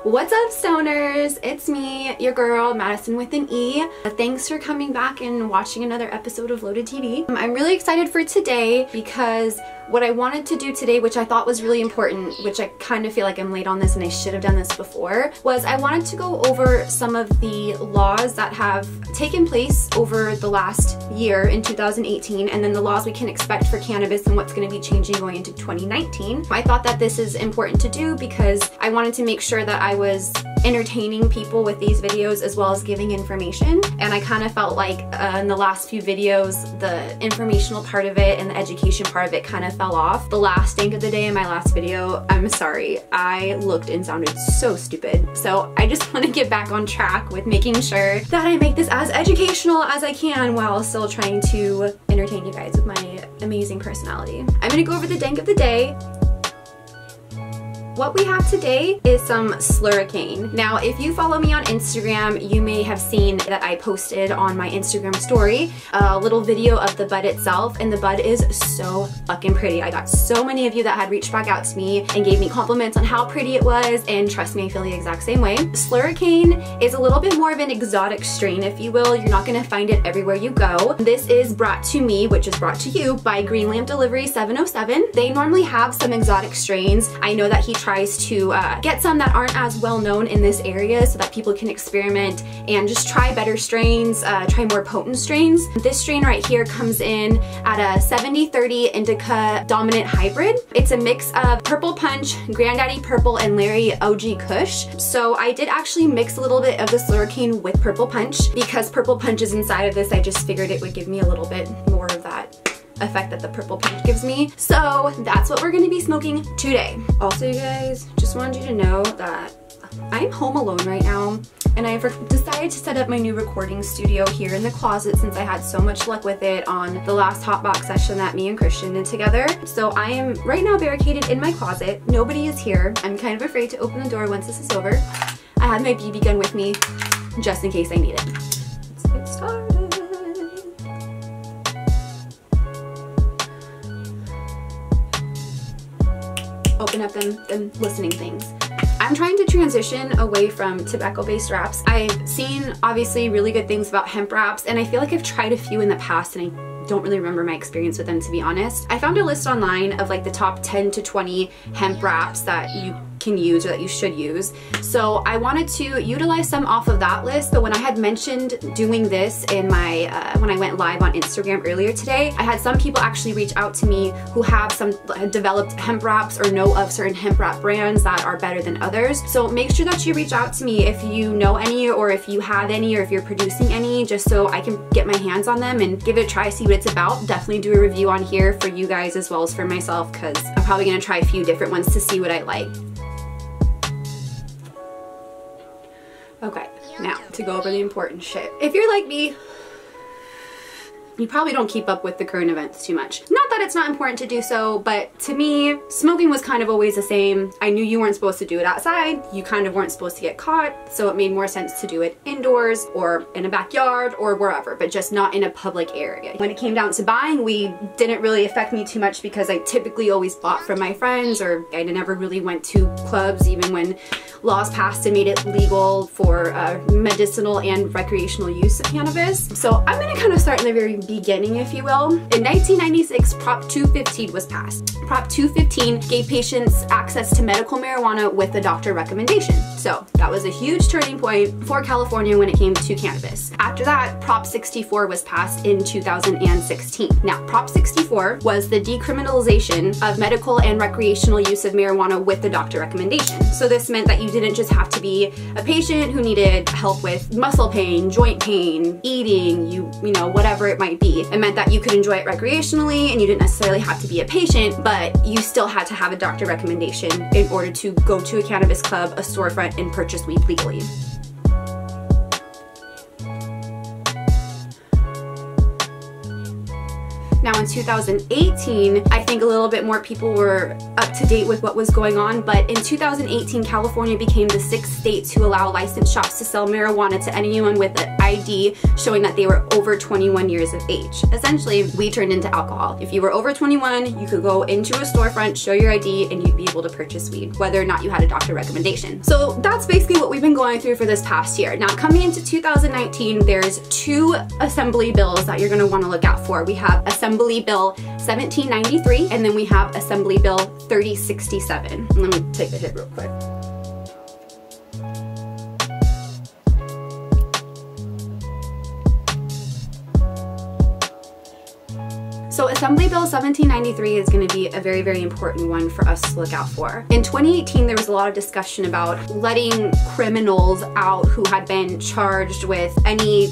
What's up, stoners? It's me, your girl, Madison with an E. Thanks for coming back and watching another episode of Loaded TV. I'm really excited for today because what I wanted to do today, which I thought was really important, which I kind of feel like I'm late on this and I should have done this before, was I wanted to go over some of the laws that have taken place over the last year in 2018, and then the laws we can expect for cannabis and what's going to be changing going into 2019. I thought that this is important to do because I wanted to make sure that I was entertaining people with these videos as well as giving information, and I kind of felt like in the last few videos the informational part of it and the education part of it kind of fell off. The last dank of the day in my last video, I'm sorry, I looked and sounded so stupid. So I just want to get back on track with making sure that I make this as educational as I can while still trying to entertain you guys with my amazing personality. I'm gonna go over the dank of the day. What we have today is some Slurricane. Now, if you follow me on Instagram, you may have seen that I posted on my Instagram story a little video of the bud itself, and the bud is so fucking pretty. I got so many of you that had reached back out to me and gave me compliments on how pretty it was, and trust me, I feel the exact same way. Slurricane is a little bit more of an exotic strain, if you will. You're not gonna find it everywhere you go. This is brought to me, which is brought to you, by Green Lamp Delivery 707. They normally have some exotic strains. I know that he tries to get some that aren't as well known in this area so that people can experiment and just try better strains, try more potent strains. This strain right here comes in at a 70-30 indica-dominant hybrid. It's a mix of Purple Punch, Granddaddy Purple, and Larry OG Kush. So I did actually mix a little bit of the Slurricane with Purple Punch. Because Purple Punch is inside of this, I just figured it would give me a little bit more of that effect that the Purple Punch gives me. So that's what we're gonna be smoking today. Also, you guys, just wanted you to know that I'm home alone right now, and I've decided to set up my new recording studio here in the closet since I had so much luck with it on the last hotbox session that me and Christian did together. So I am right now barricaded in my closet. Nobody is here. I'm kind of afraid to open the door once this is over. I have my BB gun with me just in case I need it. Let's get started. Open up them listening things. I'm trying to transition away from tobacco-based wraps. I've seen obviously really good things about hemp wraps, and I feel like I've tried a few in the past and I don't really remember my experience with them, to be honest. I found a list online of like the top 10 to 20 hemp wraps that you can use or that you should use. So I wanted to utilize some off of that list, but when I had mentioned doing this in my when I went live on Instagram earlier today, I had some people actually reach out to me who have some developed hemp wraps or know of certain hemp wrap brands that are better than others. So make sure that you reach out to me if you know any, or if you have any, or if you're producing any, just so I can get my hands on them and give it a try, see what it's about. Definitely do a review on here for you guys as well as for myself, because I'm probably gonna try a few different ones to see what I like. Okay, now to go over the important shit. If you're like me, you probably don't keep up with the current events too much. Not that it's not important to do so, but to me, smoking was kind of always the same. I knew you weren't supposed to do it outside. You kind of weren't supposed to get caught, so it made more sense to do it indoors or in a backyard or wherever, but just not in a public area. When it came down to buying weed, didn't really affect me too much because I typically always bought from my friends, or I never really went to clubs even when laws passed and made it legal for medicinal and recreational use of cannabis. So I'm gonna kind of start in the very beginning, if you will. In 1996, Prop 215 was passed. Prop 215 gave patients access to medical marijuana with a doctor recommendation. So that was a huge turning point for California when it came to cannabis. After that, Prop 64 was passed in 2016. Now, Prop 64 was the decriminalization of medical and recreational use of marijuana with the doctor recommendation. So this meant that you didn't just have to be a patient who needed help with muscle pain, joint pain, eating, you know, whatever it might be. It meant that you could enjoy it recreationally and you didn't necessarily have to be a patient, but you still had to have a doctor recommendation in order to go to a cannabis club, a storefront, and purchase weed legally. Now in 2018, I think a little bit more people were up to date with what was going on, but in 2018, California became the 6th state to allow licensed shops to sell marijuana to anyone with an ID showing that they were over 21 years of age. Essentially, weed turned into alcohol. If you were over 21, you could go into a storefront, show your ID, and you'd be able to purchase weed, whether or not you had a doctor recommendation. So that's basically what we've been going through for this past year. Now coming into 2019, there's 2 assembly bills that you're gonna wanna look out for. We have Assembly Bill 1793, and then we have Assembly Bill 3067. Let me take a hit real quick. So Assembly Bill 1793 is going to be a very, very important one for us to look out for. In 2018, there was a lot of discussion about letting criminals out who had been charged with any...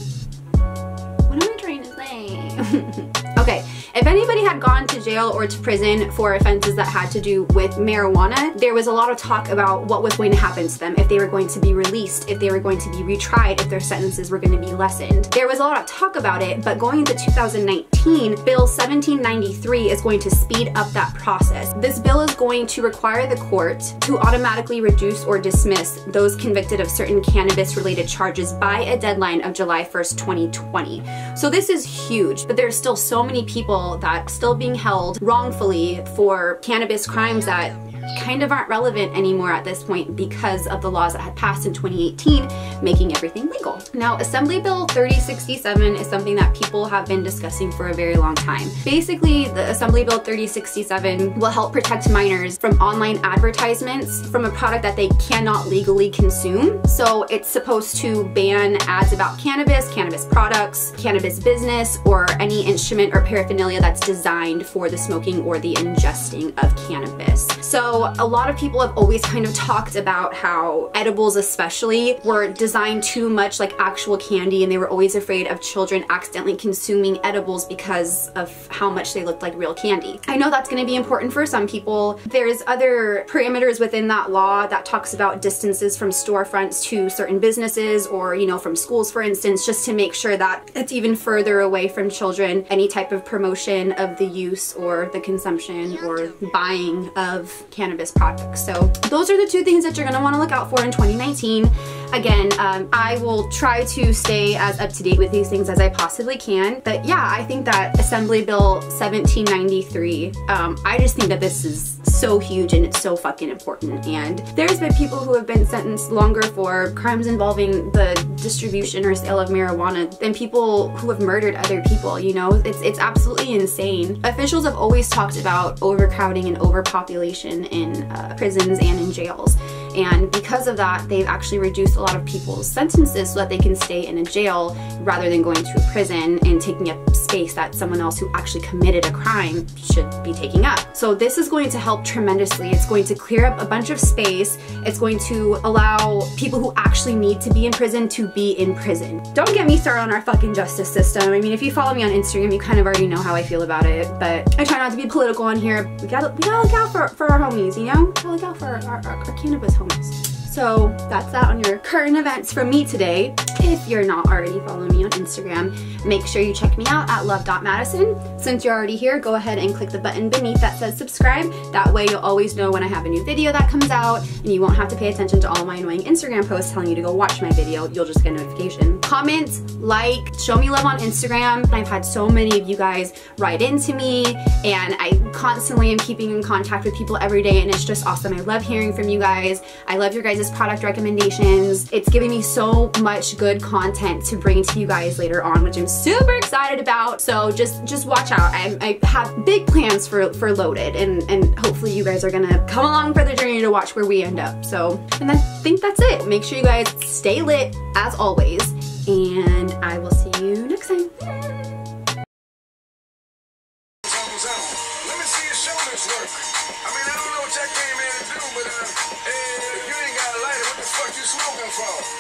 What am I trying to say? Okay, if anybody had gone to jail or to prison for offenses that had to do with marijuana, there was a lot of talk about what was going to happen to them, if they were going to be released, if they were going to be retried, if their sentences were going to be lessened. There was a lot of talk about it, but going into 2019, Bill 1793 is going to speed up that process. This bill is going to require the court to automatically reduce or dismiss those convicted of certain cannabis-related charges by a deadline of July 1st, 2020. So this is huge, but there's still so many people that are still being held wrongfully for cannabis crimes that kind of aren't relevant anymore at this point because of the laws that had passed in 2018 making everything legal. Now Assembly Bill 3067 is something that people have been discussing for a very long time. Basically, the Assembly Bill 3067 will help protect minors from online advertisements from a product that they cannot legally consume. So it's supposed to ban ads about cannabis, cannabis products, cannabis business, or any instrument or paraphernalia that's designed for the smoking or the ingesting of cannabis. So a lot of people have always kind of talked about how edibles especially were designed too much like actual candy, and they were always afraid of children accidentally consuming edibles because of how much they looked like real candy. I know that's going to be important for some people. There's other parameters within that law that talks about distances from storefronts to certain businesses, or you know, from schools for instance, just to make sure that it's even further away from children, any type of promotion of the use or the consumption or buying of cannabis products. So those are the 2 things that you're going to want to look out for in 2019. Again, I will try to stay as up to date with these things as I possibly can. But yeah, I think that Assembly Bill 1793, I just think that this is so huge and it's so fucking important. And there's been people who have been sentenced longer for crimes involving the distribution or sale of marijuana than people who have murdered other people, you know? It's absolutely insane. Officials have always talked about overcrowding and overpopulation in prisons and in jails. And because of that, they've actually reduced a lot of people's sentences so that they can stay in a jail rather than going to a prison and taking up space that someone else who actually committed a crime should be taking up. So this is going to help tremendously. It's going to clear up a bunch of space. It's going to allow people who actually need to be in prison to be in prison. Don't get me started on our fucking justice system. I mean, if you follow me on Instagram, you kind of already know how I feel about it, but I try not to be political on here. We gotta look out for our homies, you know? We gotta look out for our cannabis homies. So that's that on your current events from me today. If you're not already following me on Instagram, make sure you check me out at love.madison. Since you're already here, go ahead and click the button beneath that says subscribe. That way you'll always know when I have a new video that comes out, and you won't have to pay attention to all my annoying Instagram posts telling you to go watch my video. You'll just get a notification. Comment, like, show me love on Instagram. I've had so many of you guys write into me, and I constantly am keeping in contact with people every day, and it's just awesome. I love hearing from you guys. I love your guys' product recommendations. It's giving me so much good content to bring to you guys later on, which I'm super excited about. So just watch out. I have big plans for Loaded, and hopefully you guys are gonna come along for the journey to watch where we end up. So, and I think that's it. Make sure you guys stay lit as always, and I will see you next time. Let me see your shoulders work. I mean, I don't know what y'all came in to do, but if you ain't got a lighter, what the fuck you smoking for?